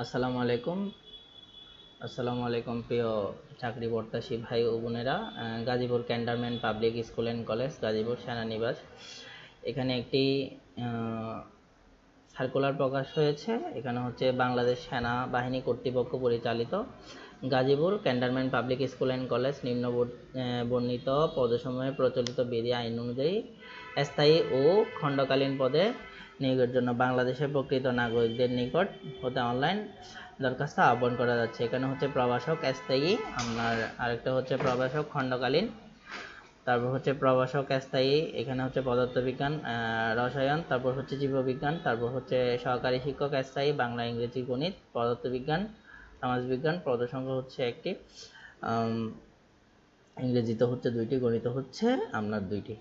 আসসালামু আলাইকুম। প্রিয় চাকরি প্রত্যাশী ভাই ও বোনেরা। Gazipur cantonment public school and college, Gazipur সেনানিবাস, এখানে একটি সার্কুলার প্রকাশ হয়েছে। এখানে হচ্ছে বাংলাদেশ সেনা বাহিনী কর্তৃপক্ষ পরিচালিত Gazipur cantonment public school and college নিম্ন বর্ণিত পদসমূহে প্রচলিত বিধি আইন অনুযায়ী স্থায়ী ও খণ্ডকালীন পদে নিয়োগের জন্য বাংলাদেশের প্রকৃত নাগরিকদের নিকট হতে অনলাইন দরখাস্ত আহ্বান করা যাচ্ছে। এখানে হচ্ছে প্রবাসক স্থায়ী, আপনার আরেকটা হচ্ছে প্রবাসক খণ্ডকালীন, তারপর হচ্ছে প্রবাসক স্থায়ী, এখানে হচ্ছে পদার্থবিজ্ঞান, রসায়ন, তারপর হচ্ছে জীববিজ্ঞান, তারপর হচ্ছে সহকারী শিক্ষক স্থায়ী, বাংলা, ইংরেজি, গণিত, পদার্থবিজ্ঞান, সমাজবিজ্ঞান, পদ সংখ্যা হচ্ছে একটি, ইংরেজিতে হচ্ছে দুইটি, গণিত হচ্ছে আপনার দুইটি।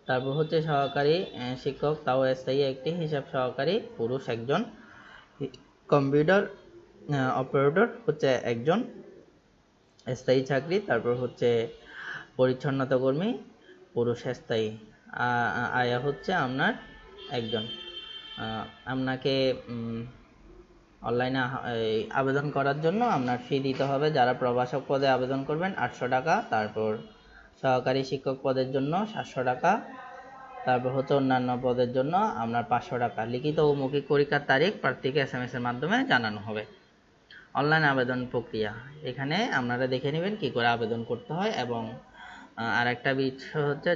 তারপর হচ্ছে সহকারী শিক্ষক, তাও স্থায়ী একটি, হিসাব সহকারী পুরুষ একজন, কম্পিউটার অপারেটর হচ্ছে একজন স্থায়ী চাকরি। তারপর হচ্ছে পরিচ্ছন্নতা কর্মী পুরুষ স্থায়ী, আয়া হচ্ছে আপনার একজন। আপনাকে অনলাইনে আবেদন করার জন্য আপনার ফি দিতে হবে। যারা প্রবাসক পদে আবেদন করবেন 800 টাকা, তারপর সহকারী শিক্ষক পদের জন্য 700 টাকা, তারপর হচ্ছে অন্যান্য পদের জন্য আপনার 500 টাকা। লিখিত ও মৌখিক পরীক্ষার তারিখ প্রার্থীকে SMS এর মাধ্যমে জানানো হবে। অনলাইন আবেদন প্রক্রিয়া এখানে আপনারা দেখে নেবেন কি করে আবেদন করতে হয়। এবং আর একটা বিষয় হচ্ছে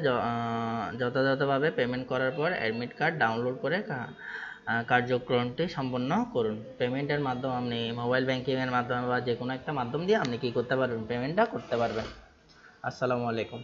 যথাযথভাবে পেমেন্ট করার পর অ্যাডমিট কার্ড ডাউনলোড করে কার্যক্রমটি সম্পন্ন করুন। পেমেন্টের মাধ্যমে আপনি মোবাইল ব্যাংকিংয়ের মাধ্যমে বা যে কোনো একটা মাধ্যম দিয়ে আপনি কি করতে পারবেন, পেমেন্টটা করতে পারবেন। আসসালামু আলাইকুম।